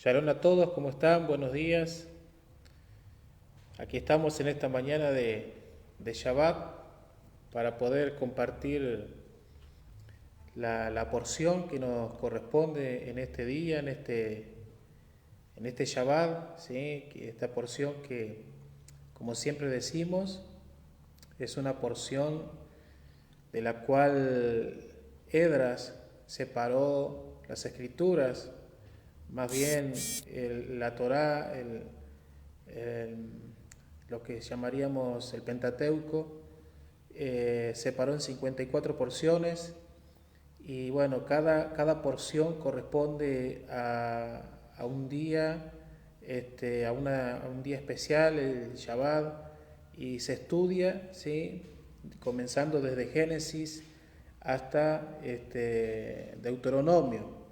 Shalom a todos, ¿cómo están? Buenos días. Aquí estamos en esta mañana de Shabbat para poder compartir la porción que nos corresponde en este día, en este Shabbat, ¿sí? Esta porción que, como siempre decimos, es una porción de la cual Esdras separó las escrituras, más bien la Torá, lo que llamaríamos el Pentateuco, separó en 54 porciones y bueno, cada porción corresponde a un día, a un día especial, el Shabbat, y se estudia, ¿sí? Comenzando desde Génesis hasta Deuteronomio.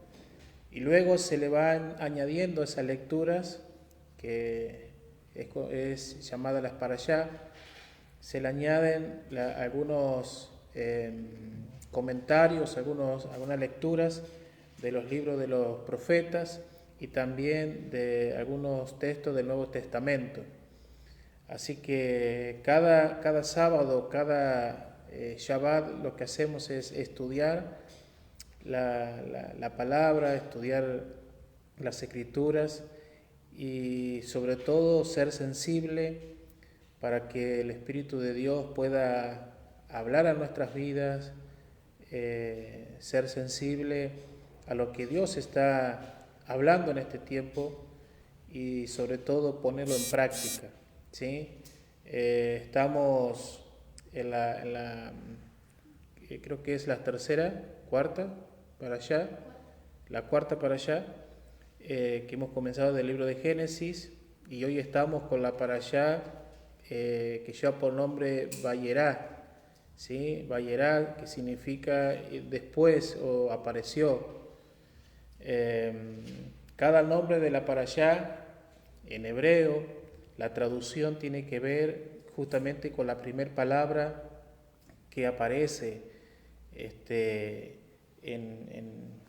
Y luego se le van añadiendo esas lecturas, que es llamada las parashá, se le añaden algunos comentarios, algunas lecturas de los libros de los profetas y también de algunos textos del Nuevo Testamento. Así que cada sábado, cada Shabbat, lo que hacemos es estudiar la palabra, estudiar las escrituras y sobre todo ser sensible para que el Espíritu de Dios pueda hablar a nuestras vidas, ser sensible a lo que Dios está hablando en este tiempo y sobre todo ponerlo en práctica, ¿sí? Estamos creo que es la cuarta para allá, la cuarta para allá, que hemos comenzado del libro de Génesis y hoy estamos con la para allá que lleva por nombre Vayerá, ¿sí? Vayerá, que significa después o apareció. Cada nombre de la para allá en hebreo, la traducción tiene que ver justamente con la primera palabra que aparece en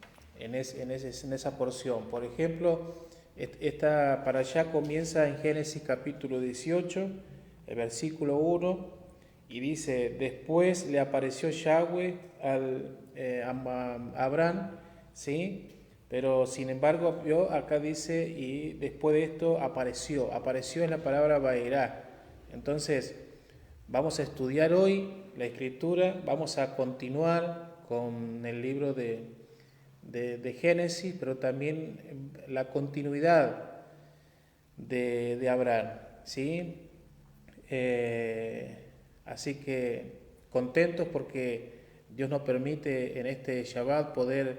esa porción. Por ejemplo, esta para allá comienza en Génesis capítulo 18, el versículo 1, y dice: después le apareció Yahweh a Abraham, ¿sí? Pero sin embargo, acá dice, y después de esto apareció es la palabra Baerá. Entonces, vamos a estudiar hoy la escritura, vamos a continuar con el libro de Génesis, pero también la continuidad de Abraham, ¿sí? Así que contentos porque Dios nos permite en este Shabbat poder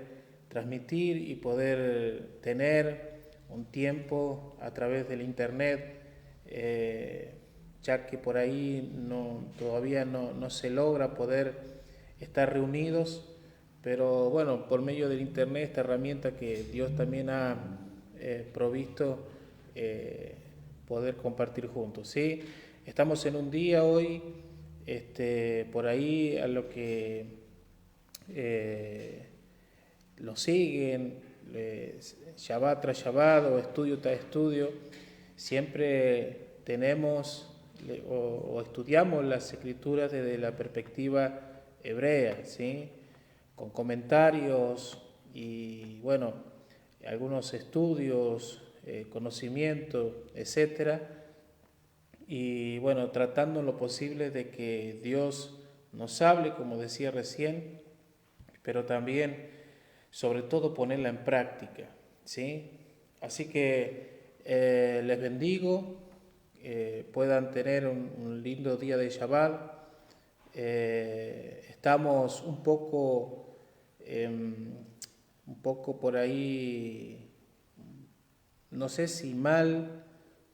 transmitir y poder tener un tiempo a través del internet, ya que por ahí todavía no se logra poder estar reunidos, pero bueno, por medio del internet, esta herramienta que Dios también ha provisto, poder compartir juntos, ¿sí? Estamos en un día hoy, por ahí a lo que lo siguen, Shabbat tras Shabbat o estudio tras estudio, siempre tenemos o estudiamos las escrituras desde la perspectiva hebrea, ¿sí? Con comentarios y bueno, algunos estudios, conocimiento, etcétera. Y bueno, tratando lo posible de que Dios nos hable, como decía recién, pero también, sobre todo, ponerla en práctica, ¿sí? Así que les bendigo, puedan tener un lindo día de Shabbat. Estamos un poco por ahí, no sé si mal,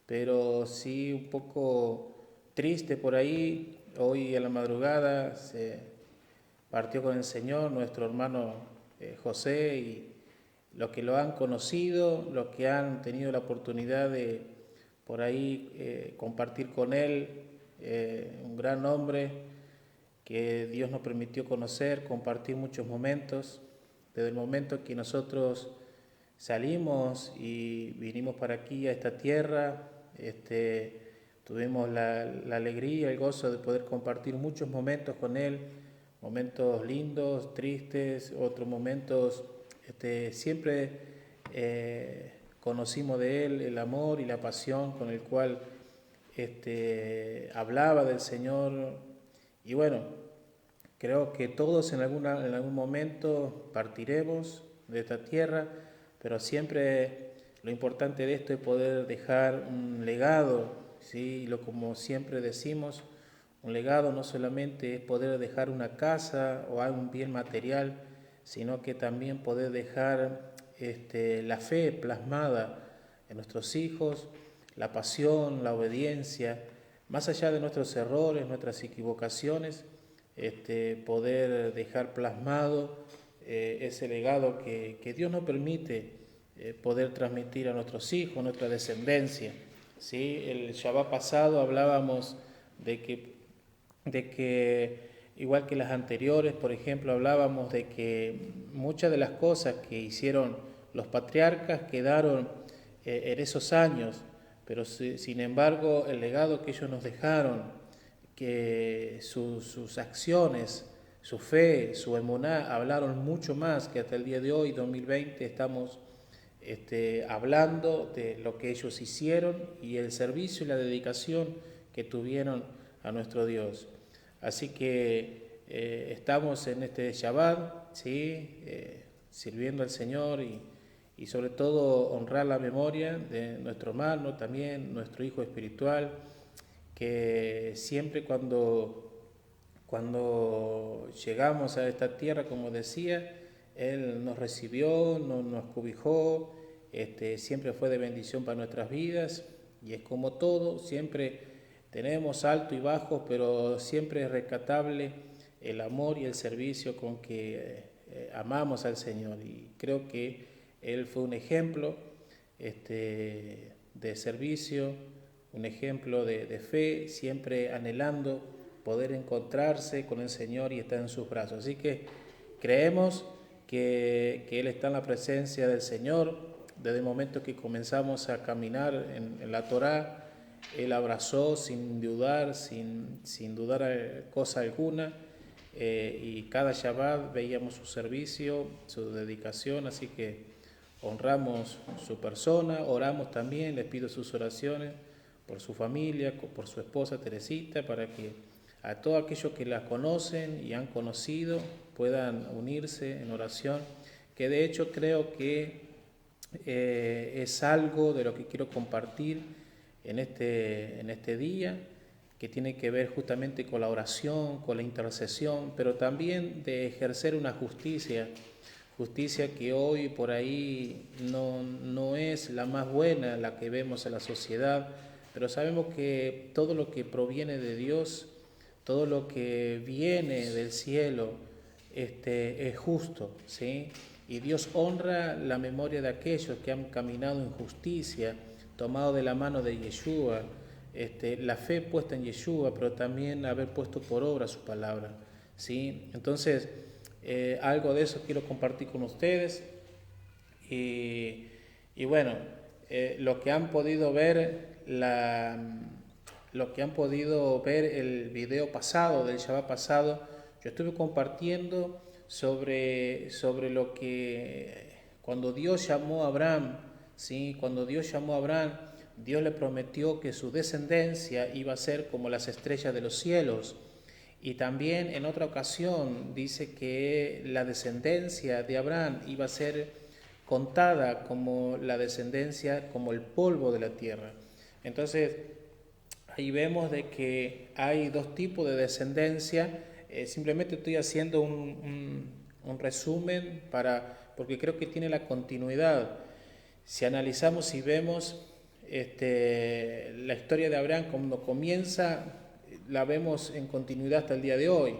pero sí un poco triste por ahí. Hoy a la madrugada se partió con el Señor nuestro hermano José, y los que lo han conocido, los que han tenido la oportunidad de por ahí compartir con él, un gran hombre que Dios nos permitió conocer, compartir muchos momentos, desde el momento que nosotros salimos y vinimos para aquí a esta tierra, tuvimos la alegría, el gozo de poder compartir muchos momentos con Él, momentos lindos, tristes, otros momentos, siempre conocimos de Él el amor y la pasión con el cual hablaba del Señor. Y bueno, creo que todos en algún momento partiremos de esta tierra, pero siempre lo importante de esto es poder dejar un legado, ¿sí? Como siempre decimos, un legado no solamente es poder dejar una casa o algún bien material, sino que también poder dejar la fe plasmada en nuestros hijos, la pasión, la obediencia, más allá de nuestros errores, nuestras equivocaciones, poder dejar plasmado ese legado que Dios nos permite poder transmitir a nuestros hijos, a nuestra descendencia. ¿Sí? El Shabbat pasado hablábamos de que, igual que las anteriores, por ejemplo, hablábamos de que muchas de las cosas que hicieron los patriarcas quedaron en esos años, pero sin embargo el legado que ellos nos dejaron, que sus acciones, su fe, su emuná, hablaron mucho más que hasta el día de hoy, 2020, estamos hablando de lo que ellos hicieron y el servicio y la dedicación que tuvieron a nuestro Dios. Así que estamos en este Shabbat, ¿sí? Sirviendo al Señor y sobre todo honrar la memoria de nuestro hermano, también nuestro hijo espiritual, que siempre cuando llegamos a esta tierra, como decía, Él nos recibió, nos cobijó, siempre fue de bendición para nuestras vidas, y es como todo, siempre tenemos alto y bajo, pero siempre es rescatable el amor y el servicio con que amamos al Señor, y creo que Él fue un ejemplo de servicio, un ejemplo de fe, siempre anhelando poder encontrarse con el Señor y estar en sus brazos. Así que creemos que Él está en la presencia del Señor. Desde el momento que comenzamos a caminar en la Torá, Él abrazó sin dudar cosa alguna, y cada Shabbat veíamos su servicio, su dedicación, así que honramos su persona, oramos también, les pido sus oraciones por su familia, por su esposa Teresita, para que a todos aquellos que la conocen y han conocido puedan unirse en oración, que de hecho creo que es algo de lo que quiero compartir en este día, que tiene que ver justamente con la oración, con la intercesión, pero también de ejercer una justicia que hoy por ahí no es la más buena, la que vemos en la sociedad, pero sabemos que todo lo que proviene de Dios, todo lo que viene del cielo, es justo, ¿sí? Y Dios honra la memoria de aquellos que han caminado en justicia, tomado de la mano de Yeshua, la fe puesta en Yeshua, pero también haber puesto por obra su palabra, ¿sí? Entonces, algo de eso quiero compartir con ustedes. Y bueno, los que han podido ver el video pasado, del Shabbat pasado, yo estuve compartiendo sobre lo que cuando Dios llamó a Abraham, ¿sí? Cuando Dios llamó a Abraham, Dios le prometió que su descendencia iba a ser como las estrellas de los cielos. Y también en otra ocasión dice que la descendencia de Abraham iba a ser contada como la descendencia, como el polvo de la tierra. Entonces, ahí vemos de que hay dos tipos de descendencia. Simplemente estoy haciendo un resumen porque creo que tiene la continuidad. Si analizamos y vemos la historia de Abraham cuando comienza, la vemos en continuidad hasta el día de hoy.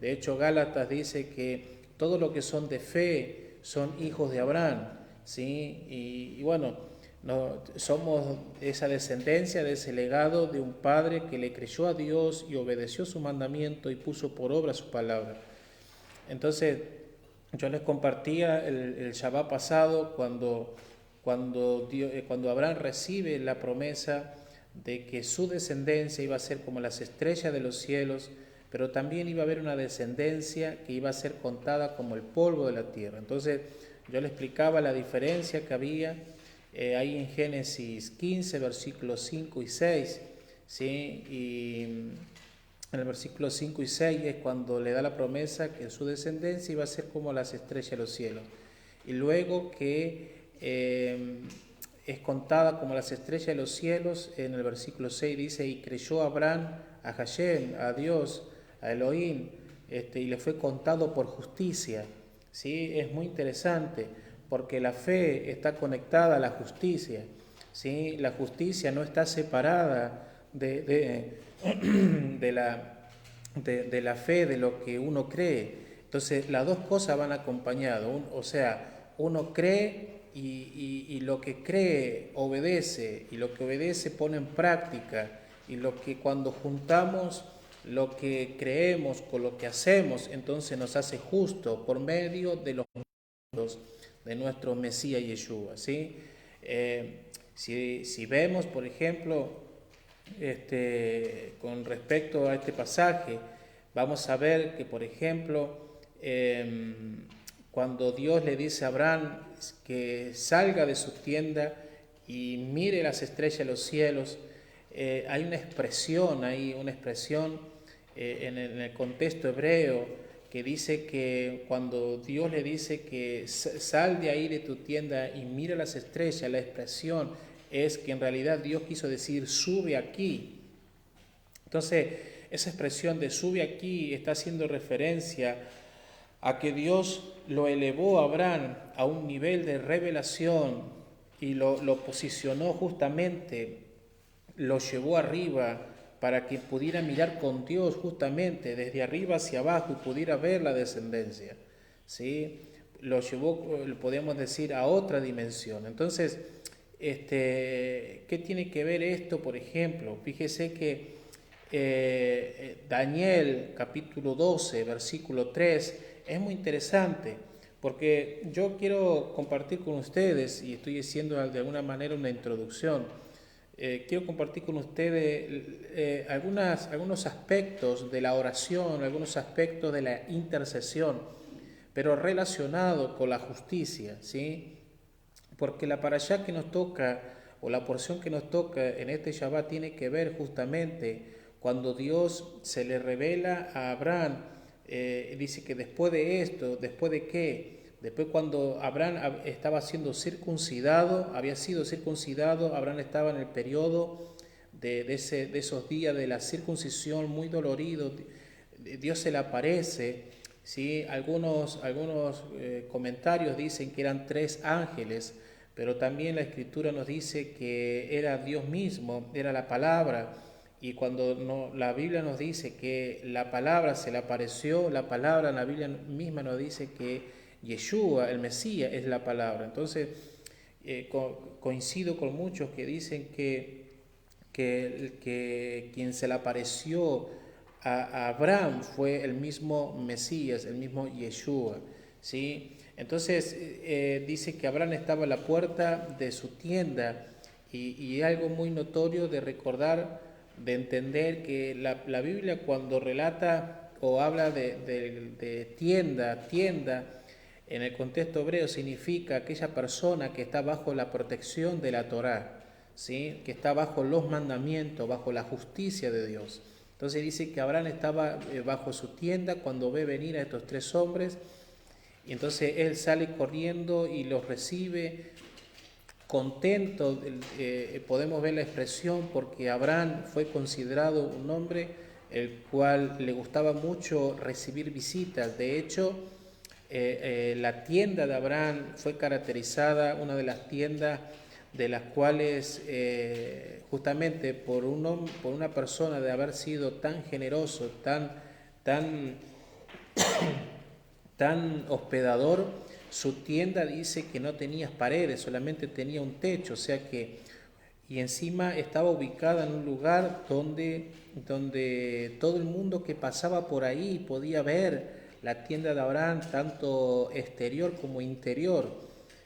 De hecho, Gálatas dice que todo lo que son de fe son hijos de Abraham, ¿sí? Y bueno, somos esa descendencia, de ese legado de un padre que le creyó a Dios y obedeció su mandamiento y puso por obra su palabra. Entonces, Yo les compartía el Shabbat pasado cuando Abraham recibe la promesa de que su descendencia iba a ser como las estrellas de los cielos, pero también iba a haber una descendencia que iba a ser contada como el polvo de la tierra. Entonces yo le explicaba la diferencia que había ahí en Génesis 15, versículos 5 y 6, ¿sí? Y en el versículo 5 y 6 es cuando le da la promesa que su descendencia iba a ser como las estrellas de los cielos. Y luego que es contada como las estrellas de los cielos, en el versículo 6 dice, y creyó Abraham a Hashem, a Dios, a Elohim, y le fue contado por justicia. ¿Sí? Es muy interesante porque la fe está conectada a la justicia. ¿Sí? La justicia no está separada de la fe, de lo que uno cree. Entonces las dos cosas van acompañadas, o sea, uno cree y lo que cree obedece, y lo que obedece pone en práctica, y lo que cuando juntamos lo que creemos con lo que hacemos, entonces nos hace justo por medio de los méritos de nuestro Mesías Yeshua, ¿sí? Si vemos, por ejemplo, con respecto a este pasaje, vamos a ver que, por ejemplo, cuando Dios le dice a Abraham que salga de su tienda y mire las estrellas de los cielos, hay una expresión en el contexto hebreo que dice que cuando Dios le dice que sal de ahí de tu tienda y mira las estrellas, la expresión es que en realidad Dios quiso decir sube aquí. Entonces esa expresión de sube aquí está haciendo referencia a que Dios lo elevó a Abraham a un nivel de revelación y lo posicionó justamente, lo llevó arriba para que pudiera mirar con Dios justamente desde arriba hacia abajo y pudiera ver la descendencia, ¿sí? Lo llevó, podemos decir, a otra dimensión. Entonces, ¿qué tiene que ver esto? Por ejemplo, fíjese que Daniel capítulo 12, versículo 3, es muy interesante, porque yo quiero compartir con ustedes, y estoy haciendo de alguna manera una introducción, quiero compartir con ustedes algunos aspectos de la oración, algunos aspectos de la intercesión, pero relacionado con la justicia, ¿sí? Porque la parashá que nos toca, o la porción que nos toca en este Shabbat, tiene que ver justamente cuando Dios se le revela a Abraham, dice que después de esto, ¿después de qué? Después cuando Abraham estaba siendo circuncidado, había sido circuncidado, Abraham estaba en el periodo de esos días de la circuncisión muy dolorido, Dios se le aparece, ¿sí? Algunos comentarios dicen que eran 3 ángeles, pero también la Escritura nos dice que era Dios mismo, era la palabra. Y cuando la Biblia nos dice que la palabra se le apareció, la palabra en la Biblia misma nos dice que Yeshua, el Mesías, es la palabra. Entonces, coincido con muchos que dicen que quien se le apareció a Abraham fue el mismo Mesías, el mismo Yeshua, ¿sí? Entonces, dice que Abraham estaba a la puerta de su tienda y algo muy notorio de recordar, de entender que la Biblia cuando relata o habla de tienda, en el contexto hebreo significa aquella persona que está bajo la protección de la Torá, ¿sí? Que está bajo los mandamientos, bajo la justicia de Dios. Entonces dice que Abraham estaba bajo su tienda cuando ve venir a estos 3 hombres, y entonces él sale corriendo y los recibe contento. Podemos ver la expresión porque Abraham fue considerado un hombre el cual le gustaba mucho recibir visitas. De hecho, la tienda de Abraham fue caracterizada, una de las tiendas de las cuales justamente por una persona de haber sido tan generoso, tan hospedador, su tienda dice que no tenía paredes, solamente tenía un techo, o sea que, y encima estaba ubicada en un lugar donde todo el mundo que pasaba por ahí podía ver la tienda de Abraham, tanto exterior como interior.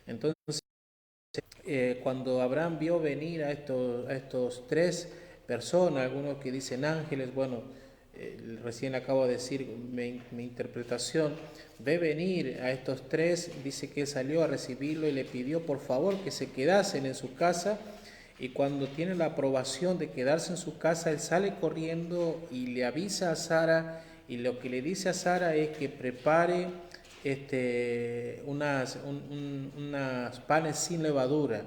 Entonces, cuando Abraham vio venir a estos tres personas, algunos que dicen ángeles, bueno, recién acabo de decir mi interpretación, ve venir a estos tres, dice que salió a recibirlo y le pidió por favor que se quedasen en su casa, y cuando tiene la aprobación de quedarse en su casa, él sale corriendo y le avisa a Sara, y lo que le dice a Sara es que prepare unas panes sin levadura.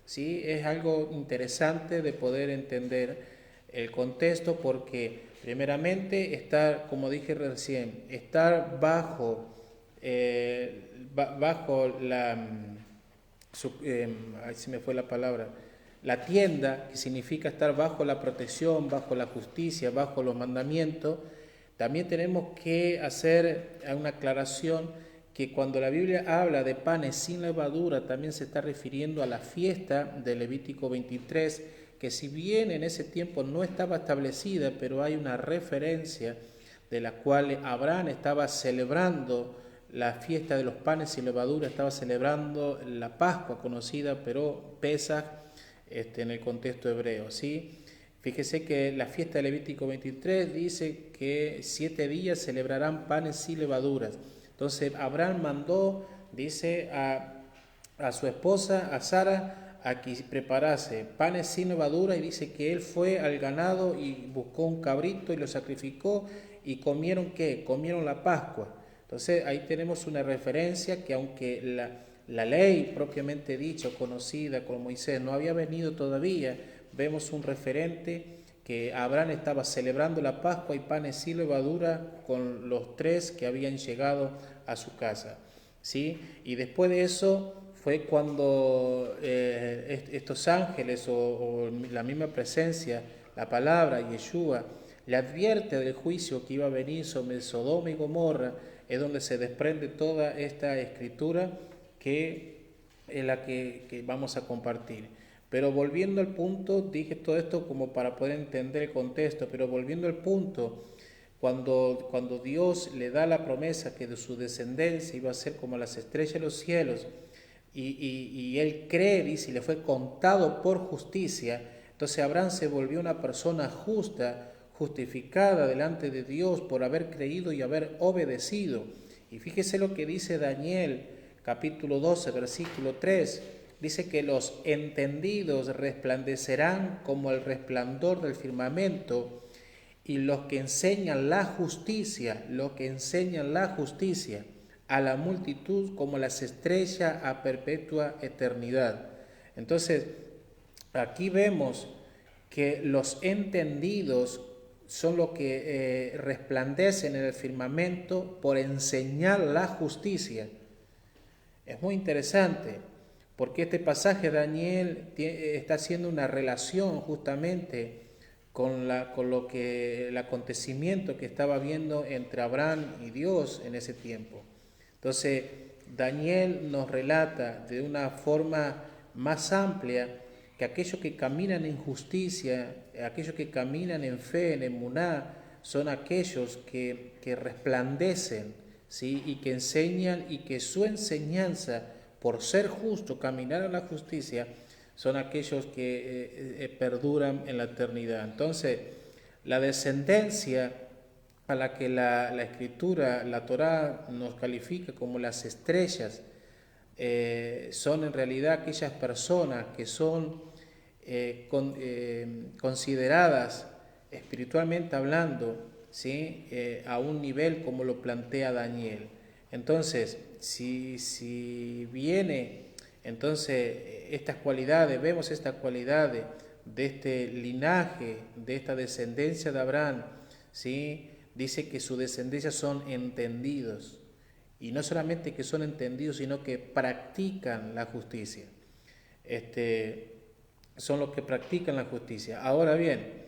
¿Sí? Es algo interesante de poder entender el contexto, porque primeramente estar, como dije recién, estar bajo la, ahí se me fue la palabra, la tienda, que significa estar bajo la protección, bajo la justicia, bajo los mandamientos. También tenemos que hacer una aclaración que cuando la Biblia habla de panes sin levadura, también se está refiriendo a la fiesta de Levítico 23, que si bien en ese tiempo no estaba establecida, pero hay una referencia de la cual Abraham estaba celebrando la fiesta de los panes sin levadura, estaba celebrando la Pascua conocida, pero Pesaj en el contexto hebreo, ¿sí? Fíjese que la fiesta de Levítico 23 dice que 7 días celebrarán panes sin levaduras. Entonces Abraham mandó, dice, a su esposa, a Sara, a que preparase panes sin levadura, y dice que él fue al ganado y buscó un cabrito y lo sacrificó, y comieron ¿qué? Comieron la Pascua. Entonces ahí tenemos una referencia que aunque la ley propiamente dicha o conocida como Moisés no había venido todavía, vemos un referente que Abraham estaba celebrando la Pascua y panes sin levadura con los tres que habían llegado a su casa, ¿sí? Y después de eso fue cuando estos ángeles o la misma presencia, la palabra, Yeshua, le advierte del juicio que iba a venir sobre Sodoma y Gomorra. Es donde se desprende toda esta escritura que es la que vamos a compartir. Pero volviendo al punto, dije todo esto como para poder entender el contexto, pero volviendo al punto, cuando Dios le da la promesa que de su descendencia iba a ser como las estrellas de los cielos, y él cree, dice, y le fue contado por justicia, entonces Abraham se volvió una persona justa, justificada delante de Dios por haber creído y haber obedecido. Y fíjese lo que dice Daniel, capítulo 12, versículo 3. Dice que los entendidos resplandecerán como el resplandor del firmamento, y los que enseñan la justicia, a la multitud como las estrellas a perpetua eternidad. Entonces, aquí vemos que los entendidos son los que resplandecen en el firmamento por enseñar la justicia. Es muy interesante, porque este pasaje Daniel está haciendo una relación justamente con lo que el acontecimiento que estaba viendo entre Abraham y Dios en ese tiempo. Entonces, Daniel nos relata de una forma más amplia que aquellos que caminan en justicia, aquellos que caminan en fe, en emuná, son aquellos que resplandecen, ¿sí? Y que enseñan, y que su enseñanza, por ser justo, caminar en la justicia, son aquellos que perduran en la eternidad. Entonces, la descendencia a la que la Escritura, la Torá, nos califica como las estrellas, son en realidad aquellas personas que son consideradas espiritualmente hablando, ¿sí? A un nivel como lo plantea Daniel. Entonces, si viene entonces estas cualidades, vemos estas cualidades de este linaje, de esta descendencia de Abraham, ¿sí? Dice que su descendencia son entendidos, y no solamente que son entendidos, sino que practican la justicia. Son los que practican la justicia. Ahora bien,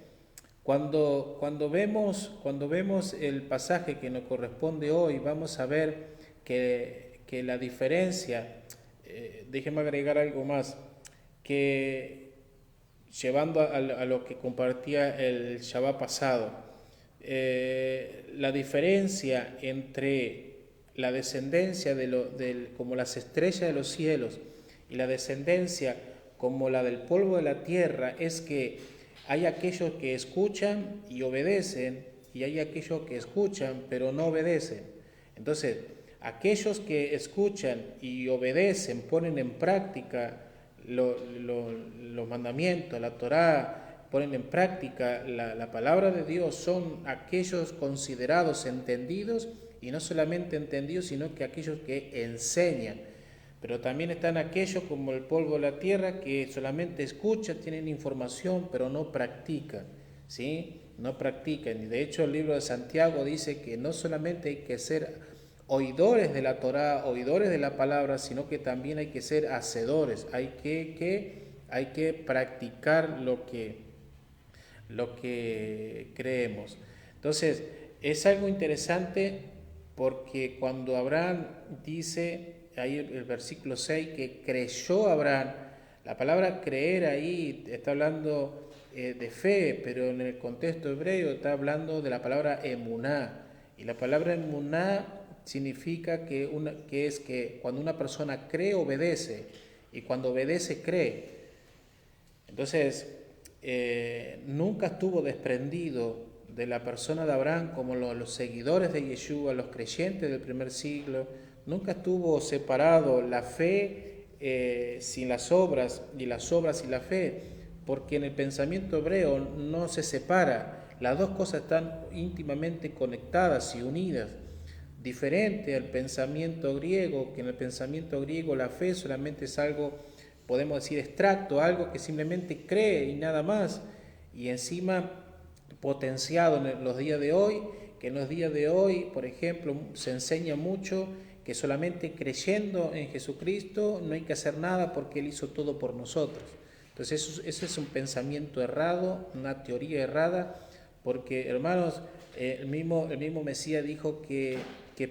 cuando vemos el pasaje que nos corresponde hoy, vamos a ver que la diferencia, déjeme agregar algo más, que llevando a lo que compartía el Shabbat pasado, la diferencia entre la descendencia como las estrellas de los cielos y la descendencia como la del polvo de la tierra es que hay aquellos que escuchan y obedecen y hay aquellos que escuchan pero no obedecen. Entonces, aquellos que escuchan y obedecen, ponen en práctica los mandamientos, la Torá, ponen en práctica la palabra de Dios, son aquellos considerados entendidos, y no solamente entendidos, sino que aquellos que enseñan. Pero también están aquellos como el polvo de la tierra que solamente escuchan, tienen información, pero no practican, ¿sí? No practican. Y de hecho el libro de Santiago dice que no solamente hay que ser oidores de la Torá, oidores de la palabra, sino que también hay que ser hacedores, hay que practicar lo que creemos. Entonces, es algo interesante porque cuando Abraham dice, ahí el versículo 6, que creyó Abraham, la palabra creer ahí está hablando de fe, pero en el contexto hebreo está hablando de la palabra emuná, y la palabra emuná significa que cuando una persona cree, obedece, y cuando obedece, cree. Entonces, nunca estuvo desprendido de la persona de Abraham como los seguidores de Yeshua, los creyentes del primer siglo. Nunca estuvo separado la fe sin las obras, y las obras sin la fe, porque en el pensamiento hebreo no se separa. Las dos cosas están íntimamente conectadas y unidas. Diferente al pensamiento griego, que en el pensamiento griego la fe solamente es algo, podemos decir, abstracto, algo que simplemente cree y nada más, y encima potenciado en los días de hoy, que en los días de hoy, por ejemplo, se enseña mucho que solamente creyendo en Jesucristo no hay que hacer nada porque Él hizo todo por nosotros. Entonces eso es un pensamiento errado, una teoría errada, porque hermanos, el mismo Mesías dijo que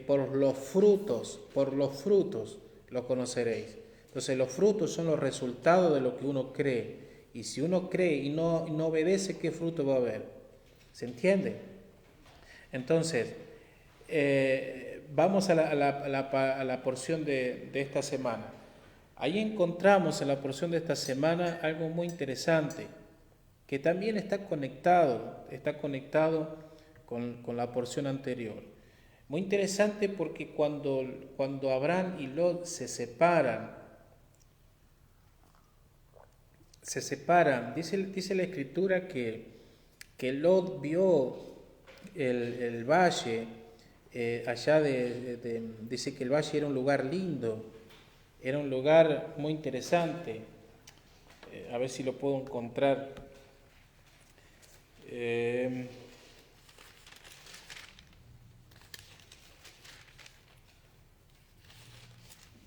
por los frutos lo conoceréis. Entonces los frutos son los resultados de lo que uno cree, y si uno cree y no obedece, ¿qué fruto va a haber? ¿Se entiende? Entonces, vamos a la porción de esta semana. Ahí encontramos en la porción de esta semana algo muy interesante, que también está conectado con la porción anterior. Muy interesante porque cuando Abraham y Lot se separan, dice la Escritura que Lot vio el valle, allá dice que el valle era un lugar lindo, era un lugar muy interesante. A ver si lo puedo encontrar.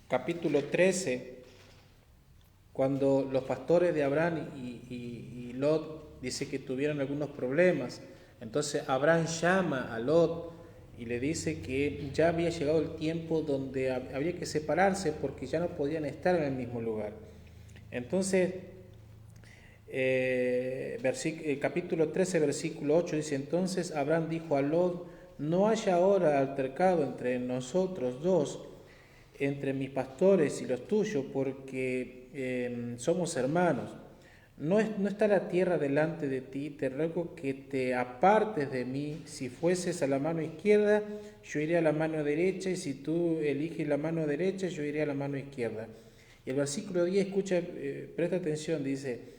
Capítulo 13, cuando los pastores de Abraham y Lot dice que tuvieron algunos problemas. Entonces Abraham llama a Lot y le dice que ya había llegado el tiempo donde habría que separarse porque ya no podían estar en el mismo lugar. Entonces, capítulo 13, versículo 8 dice: entonces Abraham dijo a Lot: no haya ahora altercado entre nosotros dos, entre mis pastores y los tuyos, porque somos hermanos. No está la tierra delante de ti, te ruego que te apartes de mí. Si fueses a la mano izquierda, yo iré a la mano derecha, y si tú eliges la mano derecha, yo iré a la mano izquierda. Y el versículo 10, escucha, presta atención, dice: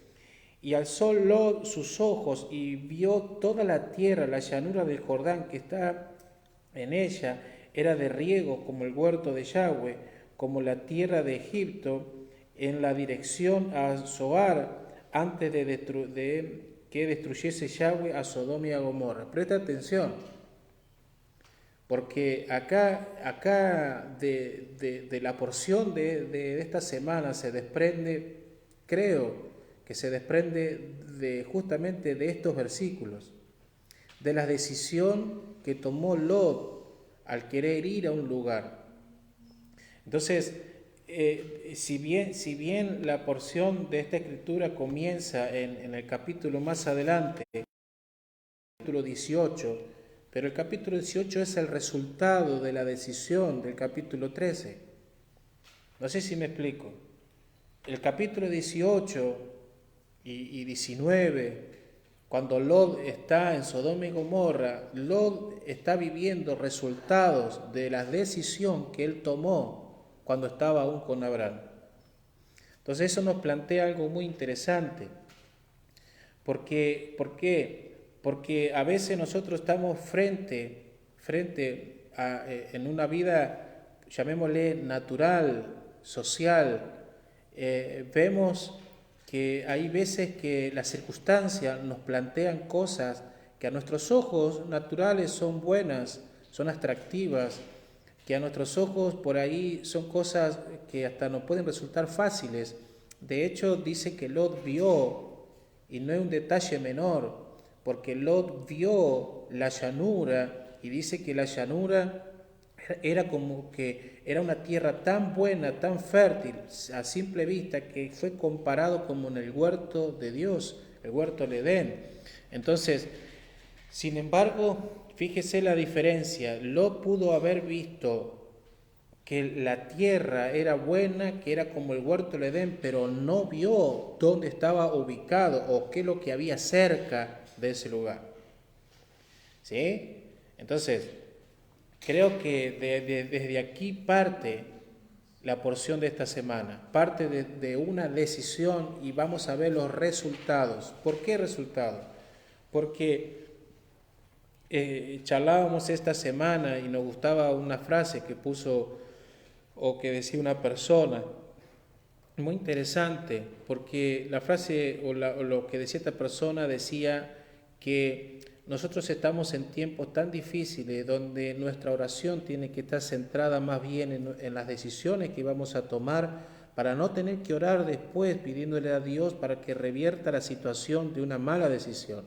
y alzó Lot sus ojos y vio toda la tierra, la llanura del Jordán que está en ella, era de riego como el huerto de Yahweh, como la tierra de Egipto, en la dirección a Zoar, antes de que destruyese Yahweh a Sodoma y a Gomorra. Presta atención, porque acá de la porción de esta semana se desprende, creo que se desprende justamente de estos versículos, de la decisión que tomó Lot al querer ir a un lugar. Entonces, si bien la porción de esta escritura comienza en el capítulo más adelante, capítulo 18, pero el capítulo 18 es el resultado de la decisión del capítulo 13. No sé si me explico. El capítulo 18 y 19, cuando Lot está en Sodoma y Gomorra, Lot está viviendo resultados de la decisión que él tomó cuando estaba aún con Abraham. Entonces eso nos plantea algo muy interesante. ¿Por qué? Porque a veces nosotros estamos frente a, en una vida, llamémosle natural, social, vemos que hay veces que las circunstancias nos plantean cosas que a nuestros ojos naturales son buenas, son atractivas, que a nuestros ojos por ahí son cosas que hasta nos pueden resultar fáciles. De hecho, dice que Lot vio, y no es un detalle menor, porque Lot vio la llanura, y dice que la llanura era como que era una tierra tan buena, tan fértil, a simple vista, que fue comparado como en el huerto de Dios, el huerto del Edén. Entonces, sin embargo, fíjese la diferencia. Lot pudo haber visto que la tierra era buena, que era como el huerto del Edén, pero no vio dónde estaba ubicado o qué es lo que había cerca de ese lugar. ¿Sí? Entonces, creo que desde aquí parte la porción de esta semana, parte de una decisión, y vamos a ver los resultados. ¿Por qué resultados? Porque charlábamos esta semana y nos gustaba una frase que puso o que decía una persona, muy interesante, porque la frase o lo que decía esta persona decía que nosotros estamos en tiempos tan difíciles donde nuestra oración tiene que estar centrada más bien en las decisiones que vamos a tomar, para no tener que orar después pidiéndole a Dios para que revierta la situación de una mala decisión.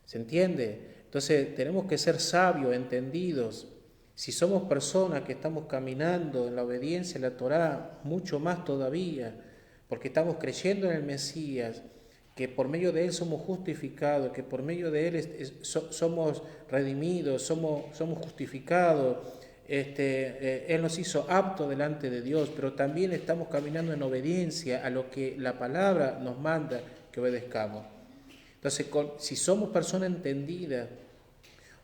¿Se entiende? Entonces tenemos que ser sabios, entendidos. Si somos personas que estamos caminando en la obediencia a la Torá, mucho más todavía, porque estamos creyendo en el Mesías, que por medio de Él somos justificados, que por medio de Él somos redimidos, somos justificados, Él nos hizo aptos delante de Dios, pero también estamos caminando en obediencia a lo que la palabra nos manda que obedezcamos. Entonces, si somos personas entendidas,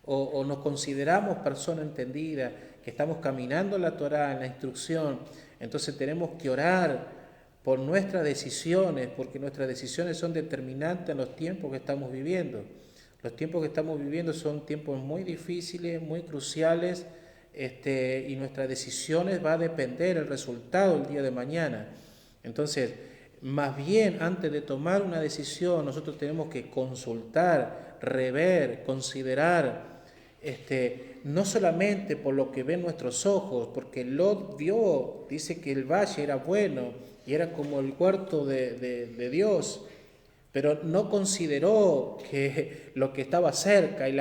o nos consideramos personas entendidas, que estamos caminando en la Torá, en la instrucción, entonces tenemos que orar por nuestras decisiones, porque nuestras decisiones son determinantes en los tiempos que estamos viviendo. Los tiempos que estamos viviendo son tiempos muy difíciles, muy cruciales, y nuestras decisiones va a depender el resultado el día de mañana. Entonces, más bien, antes de tomar una decisión, nosotros tenemos que consultar, rever, considerar, no solamente por lo que ven nuestros ojos, porque Lot vio, dice que el valle era bueno y era como el huerto de Dios, pero no consideró que lo que estaba cerca, y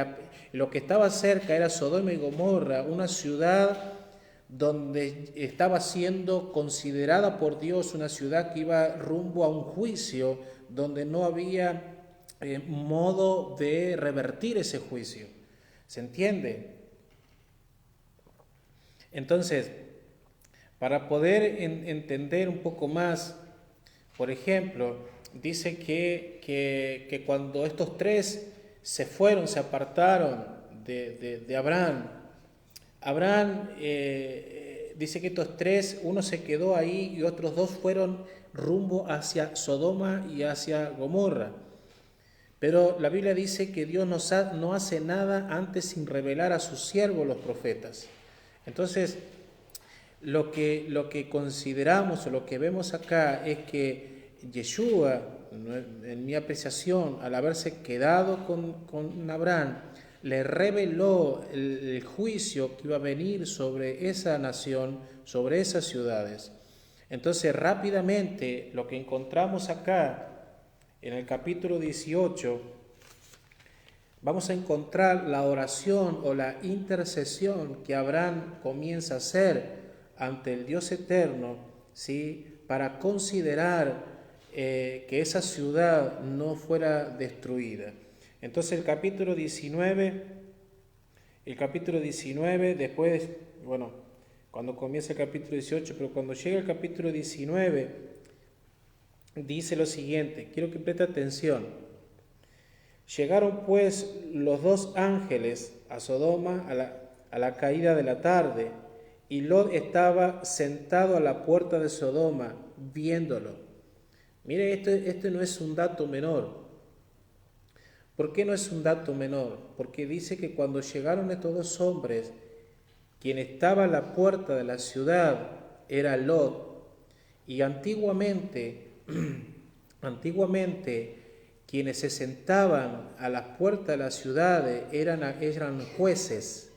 lo que estaba cerca era Sodoma y Gomorra, una ciudad donde estaba siendo considerada por Dios una ciudad que iba rumbo a un juicio, donde no había modo de revertir ese juicio. ¿Se entiende? Entonces, para poder entender un poco más, por ejemplo, dice que cuando estos tres se fueron, se apartaron de Abraham, dice que estos tres, uno se quedó ahí y otros dos fueron rumbo hacia Sodoma y hacia Gomorra. Pero la Biblia dice que Dios no hace nada antes sin revelar a sus siervos los profetas. Entonces, lo que consideramos o lo que vemos acá es que Yeshua, en mi apreciación, al haberse quedado con Abraham, le reveló el juicio que iba a venir sobre esa nación, sobre esas ciudades. Entonces, rápidamente, lo que encontramos acá, en el capítulo 18, vamos a encontrar la oración o la intercesión que Abraham comienza a hacer ante el Dios eterno, ¿sí?, para considerar que esa ciudad no fuera destruida. Entonces el capítulo 19 El capítulo 19, después, bueno, cuando comienza el capítulo 18, pero cuando llega el capítulo 19, dice lo siguiente, quiero que preste atención. Llegaron pues los dos ángeles a Sodoma a la caída de la tarde, y Lot estaba sentado a la puerta de Sodoma, viéndolo. Mire, este no es un dato menor. ¿Por qué no es un dato menor? Porque dice que cuando llegaron estos dos hombres, quien estaba a la puerta de la ciudad era Lot, y antiguamente quienes se sentaban a las puertas de las ciudades eran jueces,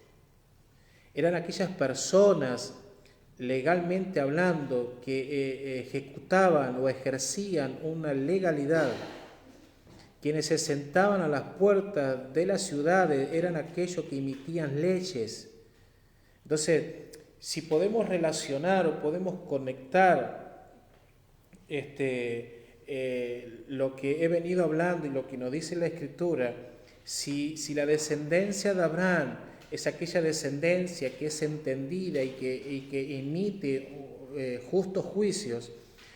eran aquellas personas, legalmente hablando, que ejecutaban o ejercían una legalidad. Quienes se sentaban a las puertas de las ciudades eran aquellos que emitían leyes. Entonces, si podemos relacionar o podemos conectar lo que he venido hablando y lo que nos dice la Escritura, si la descendencia de Abraham es aquella descendencia que es entendida y que emite justos juicios,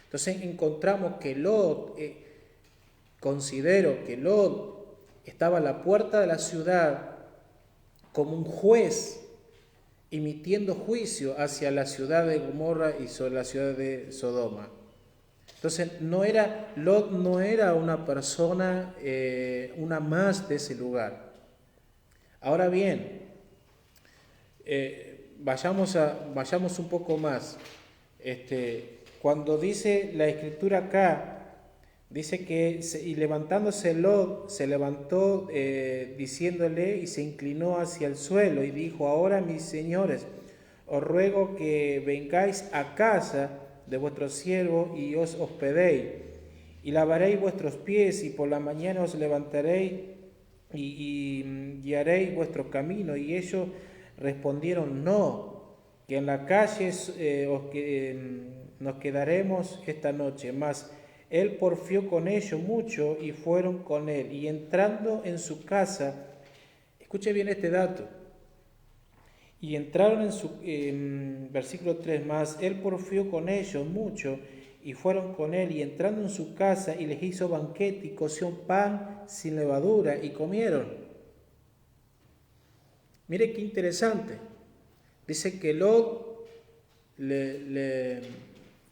entonces encontramos que considero que Lot estaba a la puerta de la ciudad como un juez emitiendo juicio hacia la ciudad de Gomorra y sobre la ciudad de Sodoma. Entonces Lot no era una persona, una más de ese lugar. Ahora bien, vayamos un poco más. Cuando dice la Escritura acá, dice que y levantándose Lot, se levantó diciéndole y se inclinó hacia el suelo y dijo: ahora, mis señores, os ruego que vengáis a casa de vuestro siervo y os hospedéis, y lavaréis vuestros pies, y por la mañana os levantaréis y guiaréis vuestro camino. Y ellos respondieron: no, que en la calle nos quedaremos esta noche. Mas él porfió con ellos mucho y fueron con él. Y entrando en su casa, escuche bien este dato, y entraron en versículo 3 más, él porfió con ellos mucho y fueron con él, y entrando en su casa, y les hizo banquete y coció un pan sin levadura y comieron. Mire qué interesante. Dice que Lot le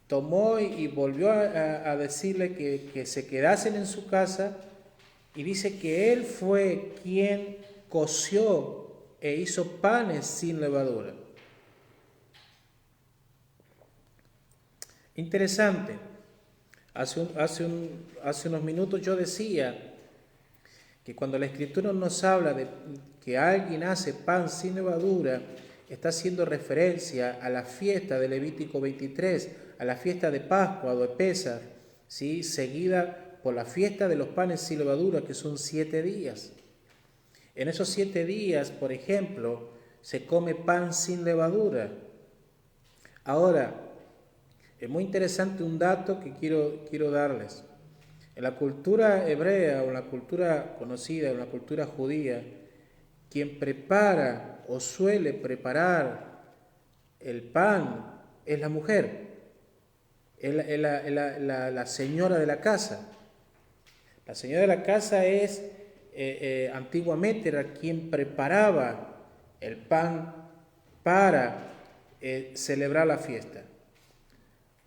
tomó y volvió a decirle que se quedasen en su casa, y dice que él fue quien coció e hizo panes sin levadura. Interesante. Hace unos minutos yo decía que cuando la Escritura nos habla de que alguien hace pan sin levadura, está haciendo referencia a la fiesta de Levítico 23, a la fiesta de Pascua o de Pesaj, ¿sí? Seguida por la fiesta de los panes sin levadura, que son 7 días. En esos 7 días, por ejemplo, se come pan sin levadura. Ahora, es muy interesante un dato que quiero darles. En la cultura hebrea o en la cultura conocida, en la cultura judía, quien prepara o suele preparar el pan es la mujer, es la señora de la casa. La señora de la casa antiguamente era quien preparaba el pan para celebrar la fiesta.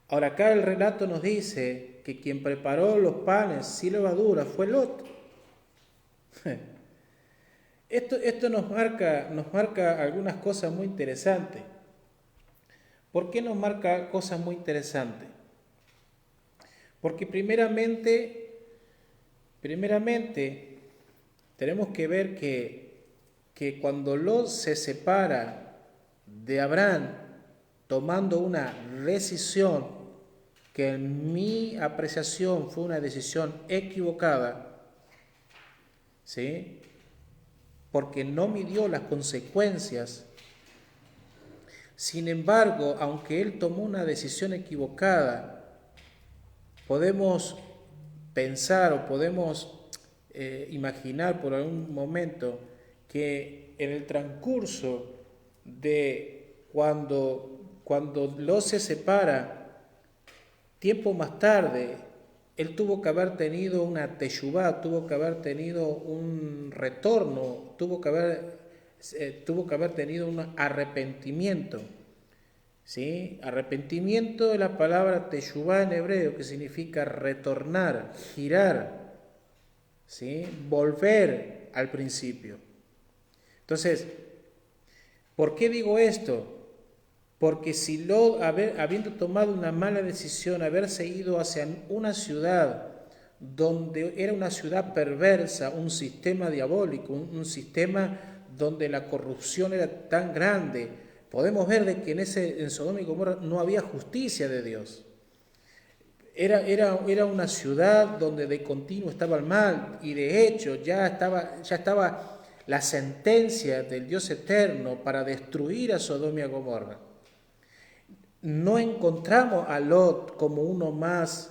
Ahora acá el relato nos dice que quien preparó los panes sin levadura fue Lot. Esto nos marca algunas cosas muy interesantes. ¿Por qué nos marca cosas muy interesantes? Porque primeramente tenemos que ver que cuando Lot se separa de Abraham tomando una decisión que en mi apreciación fue una decisión equivocada, ¿sí? Porque no midió las consecuencias. Sin embargo, aunque él tomó una decisión equivocada, podemos pensar o podemos imaginar por algún momento que en el transcurso de cuando Lot se separa, tiempo más tarde, él tuvo que haber tenido una teshuvá, tuvo que haber tenido un retorno, tuvo que haber tenido un arrepentimiento. ¿Sí? Arrepentimiento es la palabra teshuvá en hebreo, que significa retornar, girar, ¿sí? Volver al principio. Entonces, ¿por qué digo esto? Porque si Lot, habiendo tomado una mala decisión, haberse ido hacia una ciudad donde era una ciudad perversa, un sistema diabólico, un sistema donde la corrupción era tan grande, podemos ver de que en Sodoma y Gomorra no había justicia de Dios. Era una ciudad donde de continuo estaba el mal, y de hecho ya estaba la sentencia del Dios eterno para destruir a Sodoma y Gomorra. No encontramos a Lot como uno más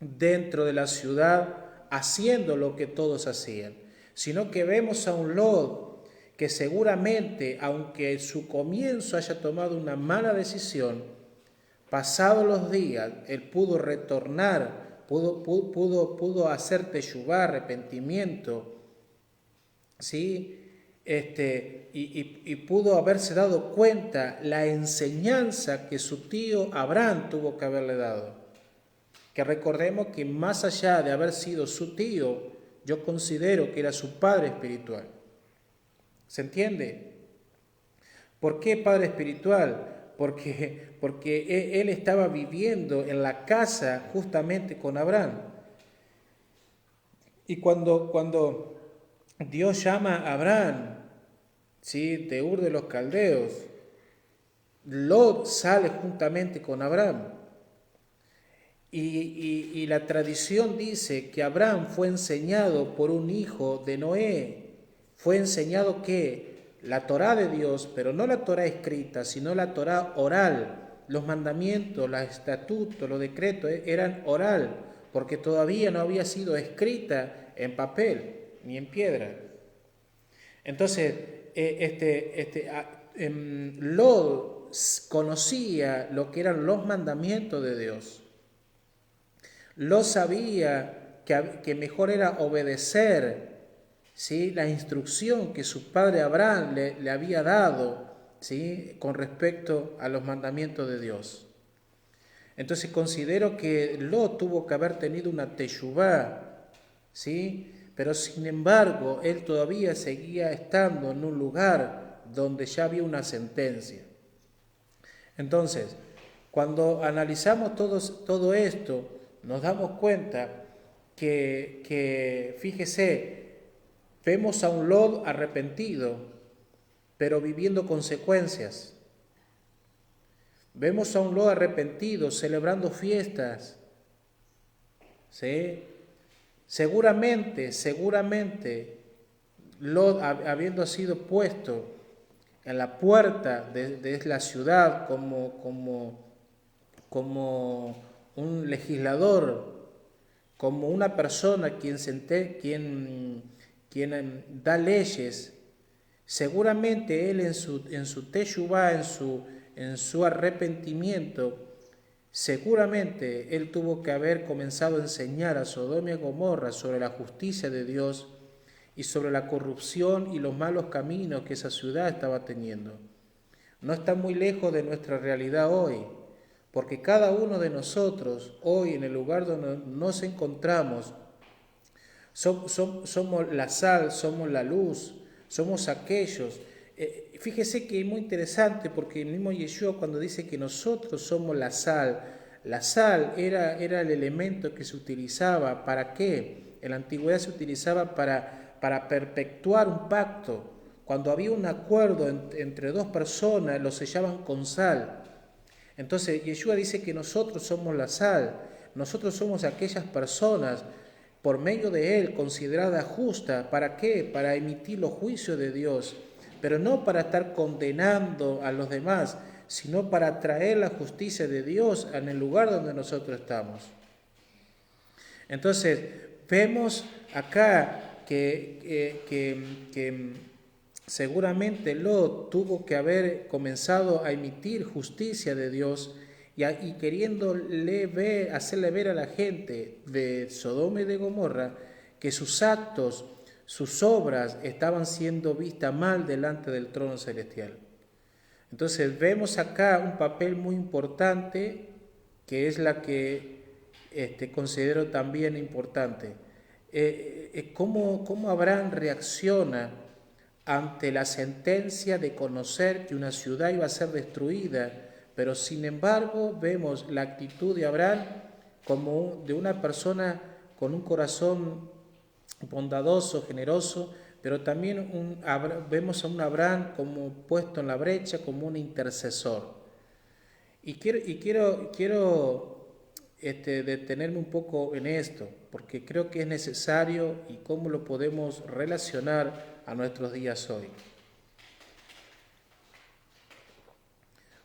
dentro de la ciudad haciendo lo que todos hacían, sino que vemos a un Lot que seguramente, aunque en su comienzo haya tomado una mala decisión, pasados los días, él pudo retornar, pudo hacer teshuvá, arrepentimiento, ¿sí? Y pudo haberse dado cuenta la enseñanza que su tío Abraham tuvo que haberle dado. Que recordemos que más allá de haber sido su tío, yo considero que era su padre espiritual. ¿Se entiende? ¿Por qué padre espiritual? Porque él estaba viviendo en la casa justamente con Abraham. Y cuando Dios llama a Abraham, ¿sí?, de Ur de los Caldeos, Lot sale juntamente con Abraham. Y la tradición dice que Abraham fue enseñado por un hijo de Noé. Fue enseñado que la Torá de Dios, pero no la Torá escrita, sino la Torá oral, los mandamientos, los estatutos, los decretos eran oral, porque todavía no había sido escrita en papel ni en piedra. Entonces, Lot conocía lo que eran los mandamientos de Dios. Lot sabía que mejor era obedecer, ¿sí?, la instrucción que su padre Abraham le había dado, ¿sí?, con respecto a los mandamientos de Dios. Entonces considero que Lot tuvo que haber tenido una teshuvá, ¿sí?, pero sin embargo él todavía seguía estando en un lugar donde ya había una sentencia. Entonces, cuando analizamos todo esto, nos damos cuenta que fíjese, vemos a un Lot arrepentido, pero viviendo consecuencias. Vemos a un Lot arrepentido, celebrando fiestas, ¿sí? Seguramente, Lot, habiendo sido puesto en la puerta de la ciudad como un legislador, como una persona quien da leyes, seguramente él en su teshuvá, en su arrepentimiento, seguramente él tuvo que haber comenzado a enseñar a Sodoma y Gomorra sobre la justicia de Dios y sobre la corrupción y los malos caminos que esa ciudad estaba teniendo. No está muy lejos de nuestra realidad hoy, porque cada uno de nosotros hoy en el lugar donde nos encontramos somos la sal, somos la luz, somos aquellos. Fíjese que es muy interesante porque el mismo Yeshua, cuando dice que nosotros somos la sal era el elemento que se utilizaba. ¿Para qué? En la antigüedad se utilizaba para perpetuar un pacto. Cuando había un acuerdo entre dos personas, lo sellaban con sal. Entonces Yeshua dice que nosotros somos la sal, nosotros somos aquellas personas por medio de él considerada justa. ¿Para qué? Para emitir los juicios de Dios, pero no para estar condenando a los demás, sino para traer la justicia de Dios en el lugar donde nosotros estamos. Entonces, vemos acá que seguramente Lot tuvo que haber comenzado a emitir justicia de Dios y queriéndole hacerle ver a la gente de Sodoma y de Gomorra que sus actos, sus obras estaban siendo vistas mal delante del trono celestial. Entonces vemos acá un papel muy importante que es la que considero también importante. ¿Cómo Abraham reacciona ante la sentencia de conocer que una ciudad iba a ser destruida? Pero sin embargo vemos la actitud de Abraham como de una persona con un corazón bondadoso, generoso, pero también vemos a un Abraham como puesto en la brecha, como un intercesor. Y quiero detenerme un poco en esto, porque creo que es necesario y cómo lo podemos relacionar a nuestros días hoy.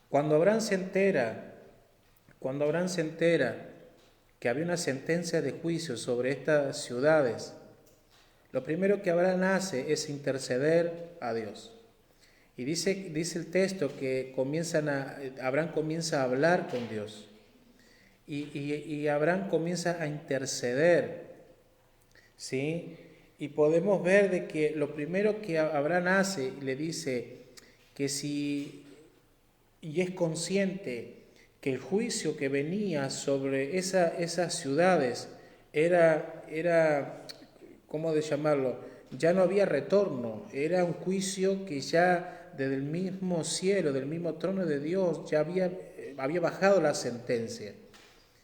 Cuando Abraham se entera que había una sentencia de juicio sobre estas ciudades, lo primero que Abraham hace es interceder a Dios. Y dice el texto que Abraham comienza a hablar con Dios. Y Abraham comienza a interceder, ¿sí? Y podemos ver de que lo primero que Abraham hace, le dice que y es consciente que el juicio que venía sobre esas ciudades era, ¿cómo de llamarlo? Ya no había retorno, era un juicio que ya desde el mismo cielo, del mismo trono de Dios, ya había bajado la sentencia.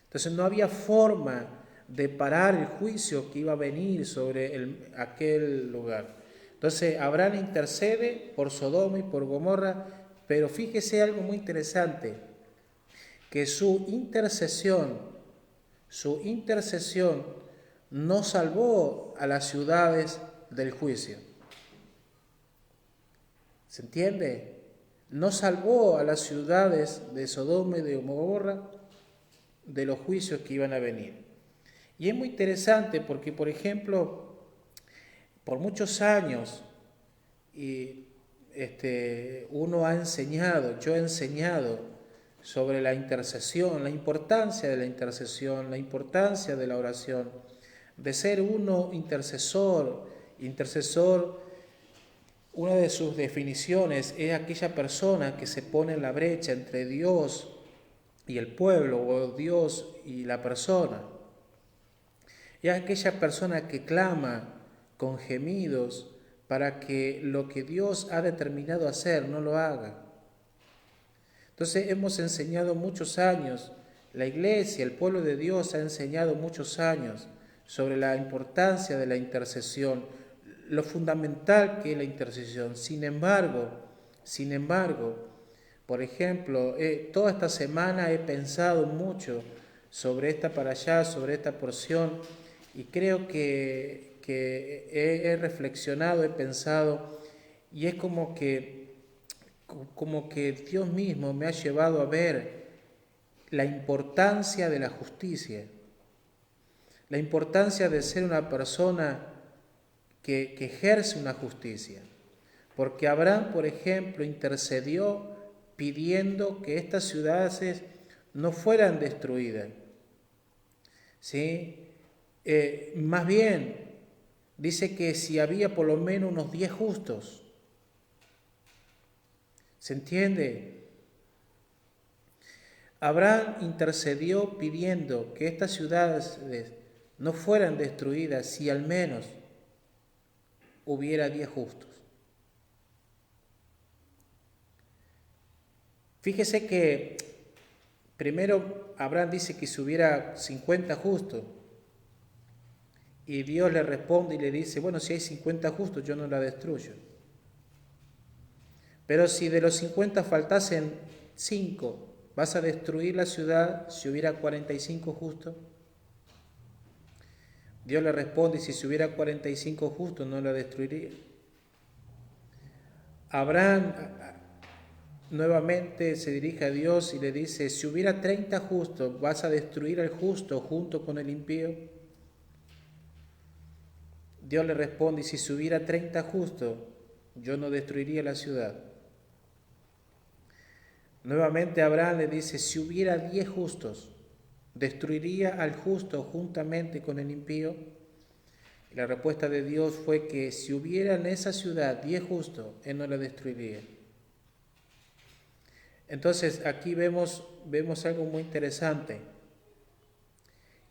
Entonces no había forma de parar el juicio que iba a venir sobre aquel lugar. Entonces Abraham intercede por Sodoma y por Gomorra, pero fíjese algo muy interesante, que su intercesión no salvó a las ciudades del juicio. ¿Se entiende? No salvó a las ciudades de Sodoma y de Gomorra de los juicios que iban a venir. Y es muy interesante porque, por ejemplo, por muchos años yo he enseñado sobre la intercesión, la importancia de la intercesión, la importancia de la oración, de ser uno intercesor. Una de sus definiciones es aquella persona que se pone en la brecha entre Dios y el pueblo, o Dios y la persona. Es aquella persona que clama con gemidos para que lo que Dios ha determinado hacer no lo haga. Entonces hemos enseñado muchos años, la iglesia, el pueblo de Dios ha enseñado muchos años sobre la importancia de la intercesión, lo fundamental que es la intercesión. Sin embargo, por ejemplo, toda esta semana he pensado mucho sobre esta parashá, sobre esta porción, y creo que he reflexionado, he pensado, y es como que Dios mismo me ha llevado a ver la importancia de la justicia, la importancia de ser una persona que ejerce una justicia. Porque Abraham, por ejemplo, intercedió pidiendo que estas ciudades no fueran destruidas. ¿Sí? Más bien, dice que si había por lo menos unos 10 justos. ¿Se entiende? Abraham intercedió pidiendo que estas ciudades no fueran destruidas si al menos hubiera 10 justos. Fíjese que primero Abraham dice que si hubiera 50 justos, y Dios le responde y le dice, bueno, si hay 50 justos yo no la destruyo. Pero si de los 50 faltasen 5, ¿vas a destruir la ciudad si hubiera 45 justos? Dios le responde, si hubiera 45 justos no la destruiría. Abraham nuevamente se dirige a Dios y le dice, si hubiera 30 justos, ¿vas a destruir al justo junto con el impío? Dios le responde, si se hubiera 30 justos, yo no destruiría la ciudad. Nuevamente Abraham le dice, si hubiera 10 justos, ¿destruiría al justo juntamente con el impío? Y la respuesta de Dios fue que si hubiera en esa ciudad 10 justos, Él no la destruiría. Entonces aquí vemos algo muy interesante,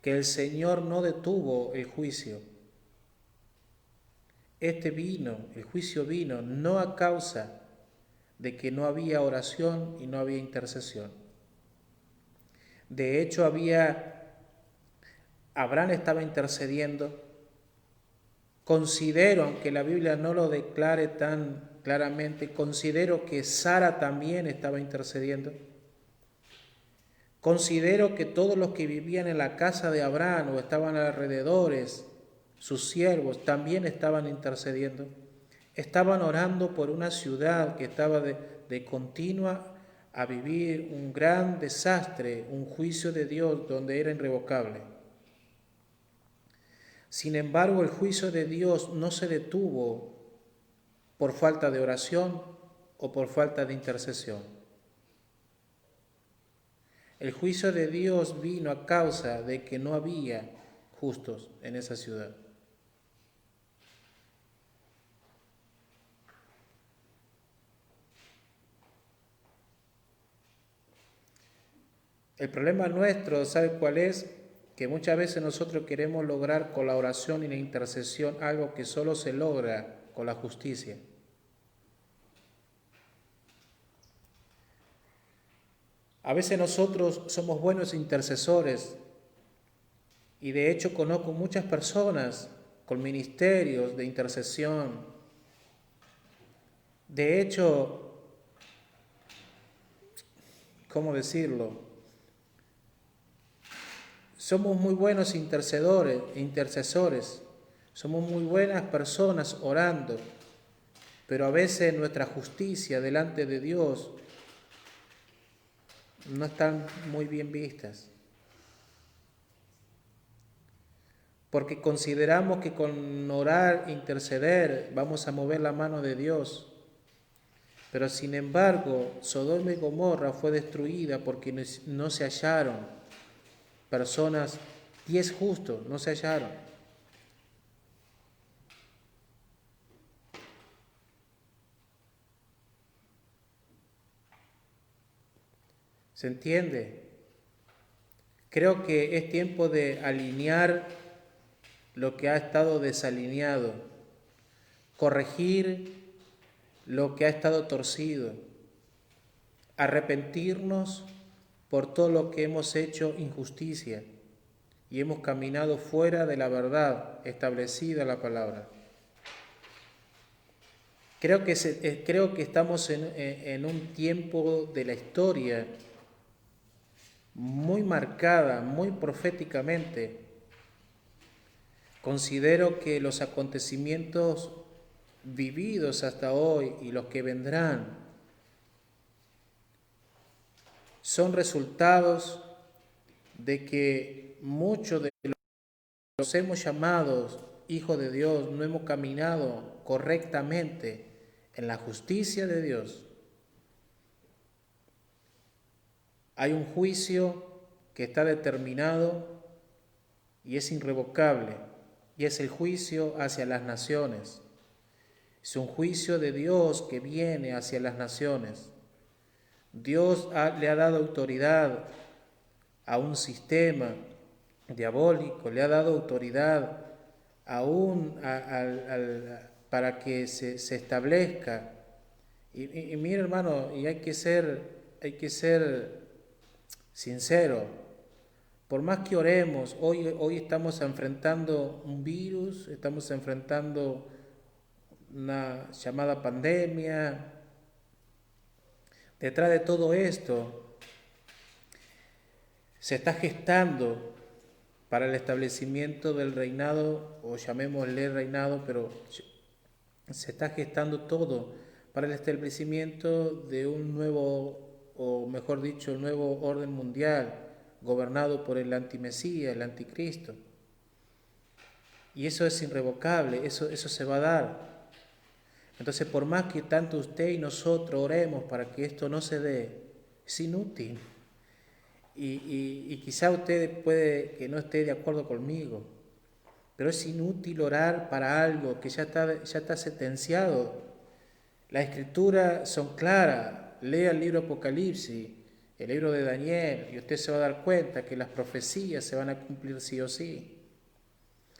que el Señor no detuvo el juicio. El juicio vino no a causa de que no había oración y no había intercesión. De hecho, Abraham estaba intercediendo. Considero, aunque la Biblia no lo declare tan claramente, considero que Sara también estaba intercediendo. Considero que todos los que vivían en la casa de Abraham o estaban alrededores, sus siervos, también estaban intercediendo. Estaban orando por una ciudad que estaba de continua a vivir un gran desastre, un juicio de Dios donde era irrevocable. Sin embargo, el juicio de Dios no se detuvo por falta de oración o por falta de intercesión. El juicio de Dios vino a causa de que no había justos en esa ciudad. El problema nuestro, ¿sabe cuál es? Que muchas veces nosotros queremos lograr con la oración y la intercesión algo que solo se logra con la justicia. A veces nosotros somos buenos intercesores y de hecho conozco muchas personas con ministerios de intercesión. De hecho, ¿cómo decirlo? Somos muy buenos intercesores, somos muy buenas personas orando, pero a veces nuestra justicia delante de Dios no están muy bien vistas. Porque consideramos que con orar, interceder, vamos a mover la mano de Dios. Pero sin embargo, Sodoma y Gomorra fue destruida porque no se hallaron personas, 10 justos, no se hallaron. ¿Se entiende? Creo que es tiempo de alinear lo que ha estado desalineado, corregir lo que ha estado torcido, arrepentirnos por todo lo que hemos hecho injusticia y hemos caminado fuera de la verdad establecida en la palabra. Creo que estamos en un tiempo de la historia muy marcada, muy proféticamente. Considero que los acontecimientos vividos hasta hoy y los que vendrán son resultados de que muchos de los hemos llamados hijos de Dios no hemos caminado correctamente en la justicia de Dios. Hay un juicio que está determinado y es irrevocable, y es el juicio hacia las naciones. Es un juicio de Dios que viene hacia las naciones. Dios le ha dado autoridad a un sistema diabólico, le ha dado autoridad para que se establezca. Y mira, hermano, y hay que ser sincero. Por más que oremos, hoy estamos enfrentando un virus, estamos enfrentando una llamada pandemia. Detrás de todo esto se está gestando para el establecimiento del reinado, o llamémosle reinado, pero se está gestando todo para el establecimiento de un nuevo, o mejor dicho, el nuevo orden mundial, gobernado por el antimesías, el anticristo. Y eso es irrevocable, eso se va a dar. Entonces, por más que tanto usted y nosotros oremos para que esto no se dé, es inútil. Y quizá usted puede que no esté de acuerdo conmigo, pero es inútil orar para algo que ya está sentenciado. Las escrituras son claras. Lea el libro Apocalipsis, el libro de Daniel, y usted se va a dar cuenta que las profecías se van a cumplir sí o sí.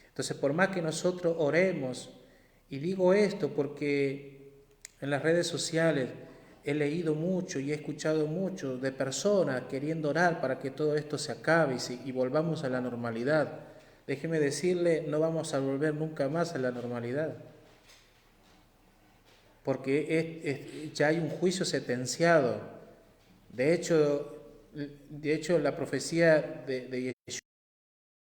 Entonces, por más que nosotros oremos, y digo esto porque en las redes sociales he leído mucho y he escuchado mucho de personas queriendo orar para que todo esto se acabe y volvamos a la normalidad. Déjeme decirle, no vamos a volver nunca más a la normalidad, porque ya hay un juicio sentenciado. De hecho la profecía de Yeshua,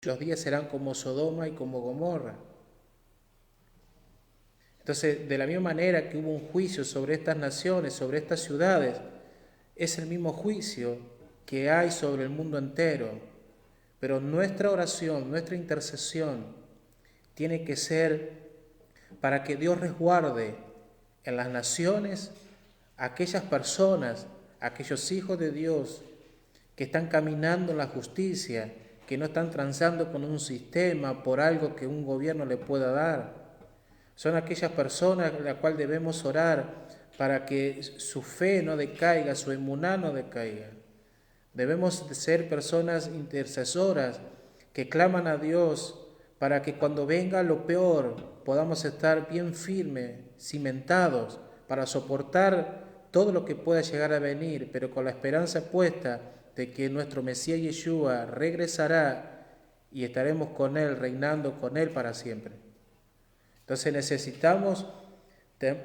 los días serán como Sodoma y como Gomorra. Entonces, de la misma manera que hubo un juicio sobre estas naciones, sobre estas ciudades, es el mismo juicio que hay sobre el mundo entero. Pero nuestra oración, nuestra intercesión, tiene que ser para que Dios resguarde en las naciones a aquellas personas, a aquellos hijos de Dios que están caminando en la justicia, que no están transando con un sistema por algo que un gobierno le pueda dar. Son aquellas personas a las cuales debemos orar para que su fe no decaiga, su emuná no decaiga. Debemos ser personas intercesoras que claman a Dios para que cuando venga lo peor podamos estar bien firmes, cimentados, para soportar todo lo que pueda llegar a venir, pero con la esperanza puesta de que nuestro Mesías Yeshua regresará y estaremos con Él, reinando con Él para siempre. Entonces necesitamos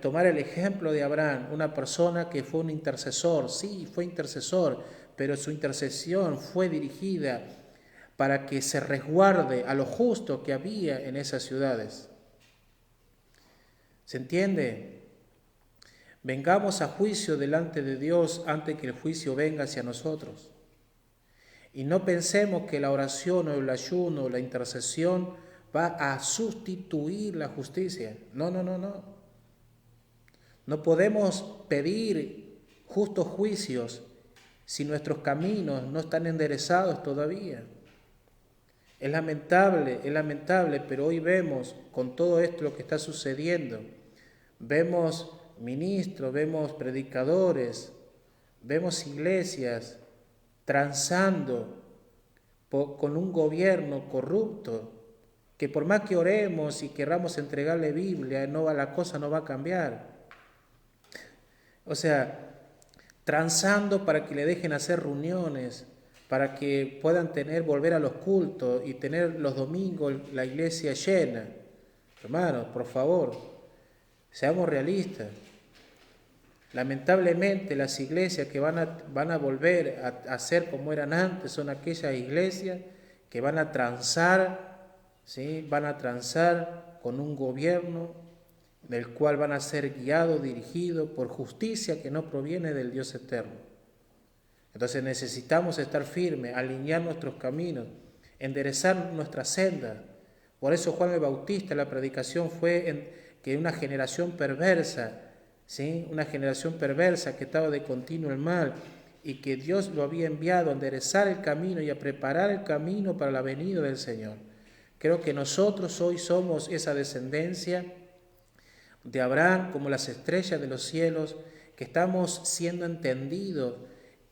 tomar el ejemplo de Abraham, una persona que fue un intercesor. Sí, fue intercesor, pero su intercesión fue dirigida para que se resguarde a lo justo que había en esas ciudades. ¿Se entiende? Vengamos a juicio delante de Dios antes que el juicio venga hacia nosotros. Y no pensemos que la oración o el ayuno o la intercesión va a sustituir la justicia. No. No podemos pedir justos juicios si nuestros caminos no están enderezados todavía. Es lamentable, pero hoy vemos con todo esto lo que está sucediendo. Vemos ministros, vemos predicadores, vemos iglesias transando con un gobierno corrupto, que por más que oremos y querramos entregarle Biblia, la cosa no va a cambiar. O sea, transando para que le dejen hacer reuniones, para que puedan volver a los cultos y tener los domingos la iglesia llena. Hermanos, por favor, seamos realistas. Lamentablemente las iglesias que van a volver a ser como eran antes son aquellas iglesias que van a transar, ¿sí? Van a transar con un gobierno del cual van a ser guiados, dirigidos por justicia que no proviene del Dios eterno. Entonces necesitamos estar firmes, alinear nuestros caminos, enderezar nuestra senda. Por eso Juan el Bautista, la predicación fue que una generación perversa, ¿sí? Una generación perversa que estaba de continuo el mal y que Dios lo había enviado a enderezar el camino y a preparar el camino para la venida del Señor. Creo que nosotros hoy somos esa descendencia de Abraham como las estrellas de los cielos, que estamos siendo entendidos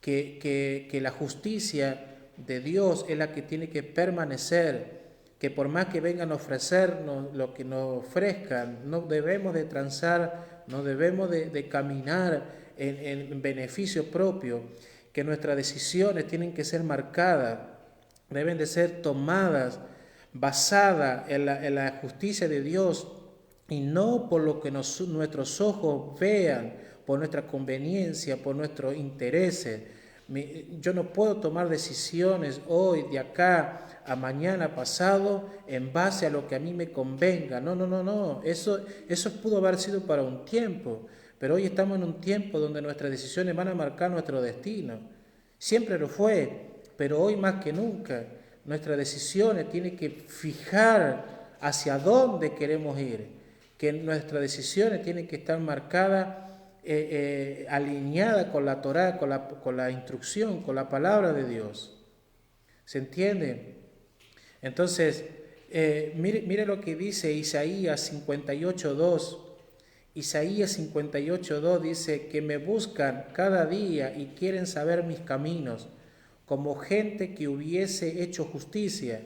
que la justicia de Dios es la que tiene que permanecer, que por más que vengan a ofrecernos lo que nos ofrezcan, no debemos de transar, no debemos de caminar en beneficio propio, que nuestras decisiones tienen que ser marcadas, deben de ser tomadas, basadas en la justicia de Dios, y no por lo que nuestros ojos vean, por nuestra conveniencia, por nuestros intereses. Yo no puedo tomar decisiones hoy, de acá a mañana pasado, en base a lo que a mí me convenga. No. Eso pudo haber sido para un tiempo, pero hoy estamos en un tiempo donde nuestras decisiones van a marcar nuestro destino. Siempre lo fue, pero hoy más que nunca nuestras decisiones tienen que fijar hacia dónde queremos ir, que nuestras decisiones tienen que estar marcadas, alineadas con la Torá, con la instrucción, con la palabra de Dios. ¿Se entiende? Entonces, mire lo que dice Isaías 58:2. Isaías 58:2 dice que me buscan cada día y quieren saber mis caminos, como gente que hubiese hecho justicia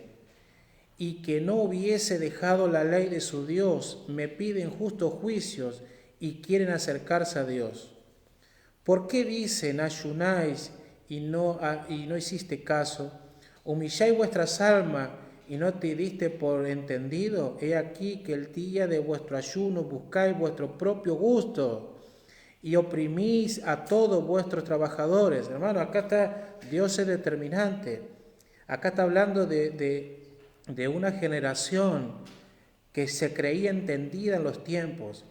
y que no hubiese dejado la ley de su Dios. Me piden justos juicios y quieren acercarse a Dios. ¿Por qué dicen ayunáis y no hiciste caso? ¿Humilláis vuestras almas y no te diste por entendido? He aquí que el día de vuestro ayuno buscáis vuestro propio gusto y oprimís a todos vuestros trabajadores. Hermano, acá está, Dios es determinante. Acá está hablando de una generación que se creía entendida en los tiempos.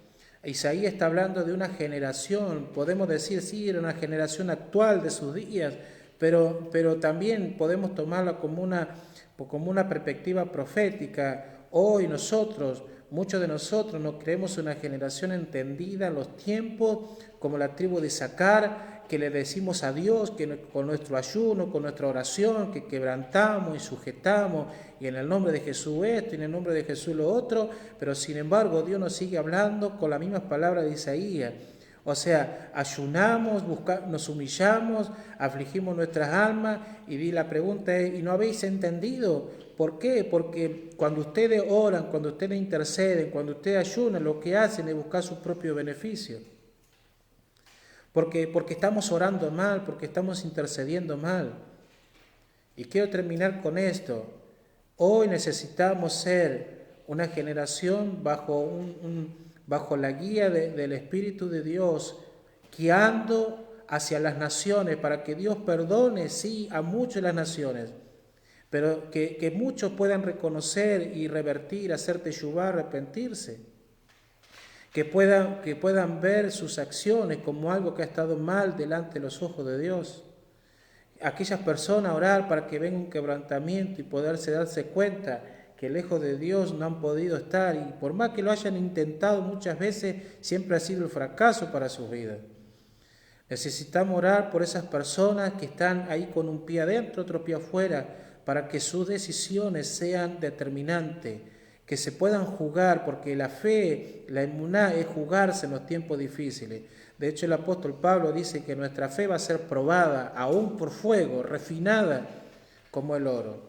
Isaías está hablando de una generación, podemos decir, sí, era una generación actual de sus días, pero también podemos tomarla como una perspectiva profética. Hoy muchos de nosotros nos creemos una generación entendida en los tiempos, como la tribu de Isaacar, que le decimos a Dios que con nuestro ayuno, con nuestra oración, que quebrantamos y sujetamos, y en el nombre de Jesús esto, y en el nombre de Jesús lo otro, pero sin embargo Dios nos sigue hablando con las mismas palabras de Isaías. O sea, ayunamos, nos humillamos, afligimos nuestras almas, y la pregunta es, ¿y no habéis entendido? ¿Por qué? Porque cuando ustedes oran, cuando ustedes interceden, cuando ustedes ayunan, lo que hacen es buscar su propio beneficio. Porque estamos orando mal, porque estamos intercediendo mal. Y quiero terminar con esto. Hoy necesitamos ser una generación bajo la guía del Espíritu de Dios, guiando hacia las naciones, para que Dios perdone, sí, a muchas de las naciones, pero que muchos puedan reconocer y revertir, hacer teshuvá, arrepentirse. Que puedan ver sus acciones como algo que ha estado mal delante de los ojos de Dios. Aquellas personas orar para que venga un quebrantamiento y poderse darse cuenta que lejos de Dios no han podido estar, y por más que lo hayan intentado muchas veces, siempre ha sido el fracaso para sus vidas. Necesitamos orar por esas personas que están ahí con un pie adentro, otro pie afuera, para que sus decisiones sean determinantes, que se puedan jugar, porque la fe, la emuná, es jugarse en los tiempos difíciles. De hecho, el apóstol Pablo dice que nuestra fe va a ser probada, aún por fuego, refinada como el oro.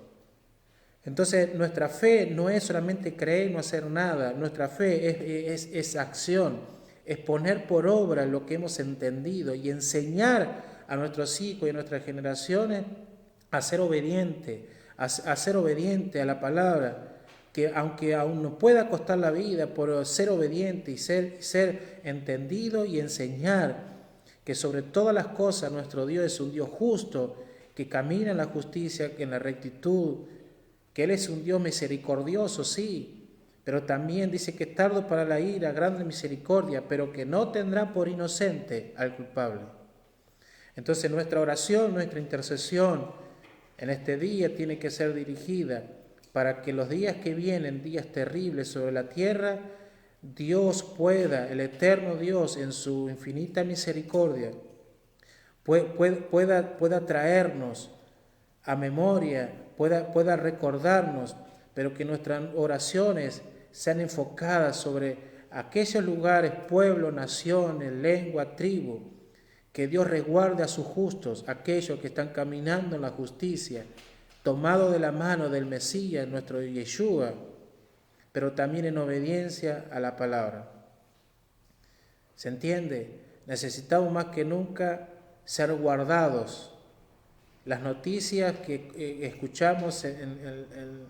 Entonces, nuestra fe no es solamente creer y no hacer nada. Nuestra fe es acción, es poner por obra lo que hemos entendido y enseñar a nuestros hijos y a nuestras generaciones a ser obedientes, a la palabra, que aunque aún nos pueda costar la vida, por ser obediente y ser entendido y enseñar que sobre todas las cosas nuestro Dios es un Dios justo, que camina en la justicia, en la rectitud, que Él es un Dios misericordioso, sí, pero también dice que es tardo para la ira, grande misericordia, pero que no tendrá por inocente al culpable. Entonces nuestra oración, nuestra intercesión en este día tiene que ser dirigida para que los días que vienen, días terribles sobre la tierra, Dios pueda, el eterno Dios en su infinita misericordia, pueda traernos a memoria, pueda recordarnos, pero que nuestras oraciones sean enfocadas sobre aquellos lugares, pueblos, naciones, lengua, tribu, que Dios resguarde a sus justos, aquellos que están caminando en la justicia, tomado de la mano del Mesías, nuestro Yeshua, pero también en obediencia a la palabra. ¿Se entiende? Necesitamos más que nunca ser guardados. Las noticias que escuchamos en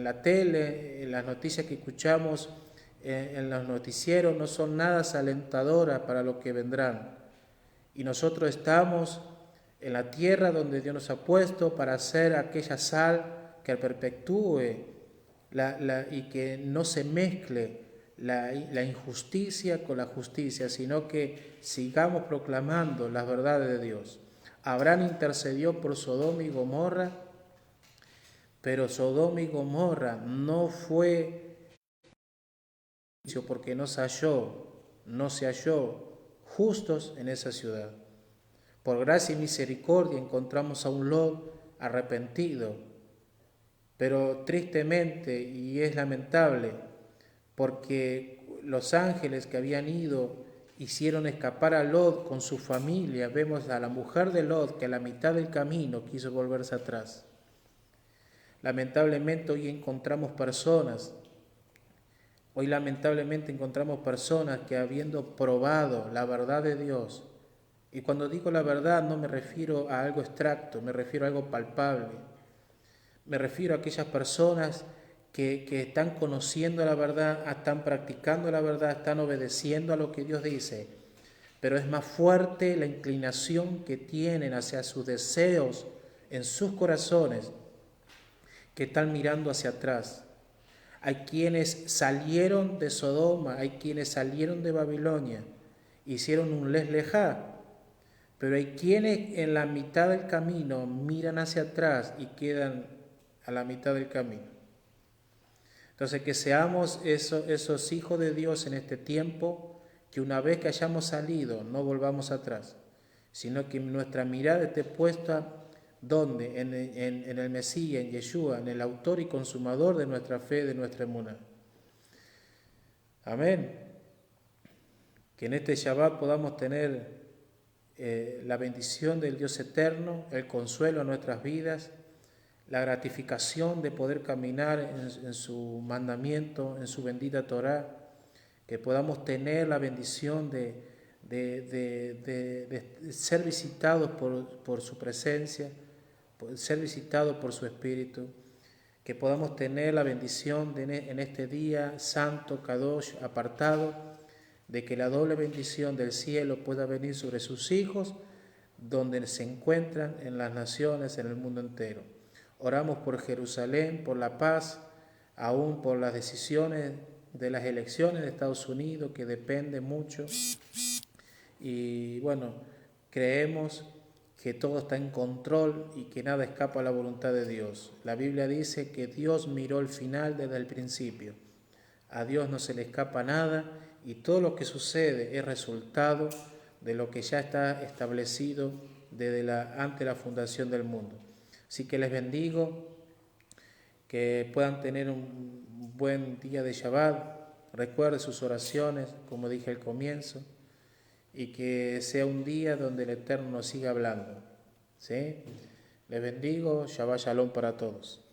la tele, las noticias que escuchamos en los noticieros no son nada alentadoras para lo que vendrán. Y nosotros estamos en la tierra donde Dios nos ha puesto para hacer aquella sal que perpetúe y que no se mezcle la injusticia con la justicia, sino que sigamos proclamando las verdades de Dios. Abraham intercedió por Sodoma y Gomorra Pero Sodoma y Gomorra no fue porque no se halló justos en esa ciudad. Por gracia y misericordia encontramos a un Lot arrepentido, pero tristemente, y es lamentable, porque los ángeles que habían ido hicieron escapar a Lot con su familia. Vemos a la mujer de Lot que a la mitad del camino quiso volverse atrás. Lamentablemente hoy encontramos personas que habiendo probado la verdad de Dios, y cuando digo la verdad no me refiero a algo abstracto, me refiero a algo palpable, me refiero a aquellas personas que están conociendo la verdad, están practicando la verdad, están obedeciendo a lo que Dios dice, pero es más fuerte la inclinación que tienen hacia sus deseos en sus corazones, que están mirando hacia atrás. Hay quienes salieron de Sodoma, hay quienes salieron de Babilonia, hicieron un les lejá, pero hay quienes en la mitad del camino miran hacia atrás y quedan a la mitad del camino. Entonces que seamos esos hijos de Dios en este tiempo, que una vez que hayamos salido no volvamos atrás, sino que nuestra mirada esté puesta ¿dónde? En el Mesías, en Yeshua, en el autor y consumador de nuestra fe, de nuestra emuná. Amén. Que en este Shabbat podamos tener la bendición del Dios eterno, el consuelo a nuestras vidas, la gratificación de poder caminar en su mandamiento, en su bendita Torá, que podamos tener la bendición de ser visitados por su presencia, ser visitados por su Espíritu, que podamos tener la bendición en este día santo, Kadosh, apartado, de que la doble bendición del cielo pueda venir sobre sus hijos, donde se encuentran en las naciones, en el mundo entero. Oramos por Jerusalén, por la paz, aún por las decisiones de las elecciones de Estados Unidos, que depende mucho. Y bueno, creemos que todo está en control y que nada escapa a la voluntad de Dios. La Biblia dice que Dios miró el final desde el principio. A Dios no se le escapa nada y todo lo que sucede es resultado de lo que ya está establecido ante la fundación del mundo. Así que les bendigo, que puedan tener un buen día de Shabbat. Recuerde sus oraciones, como dije al comienzo, y que sea un día donde el Eterno nos siga hablando. ¿Sí? Les bendigo, Shabbat Shalom para todos.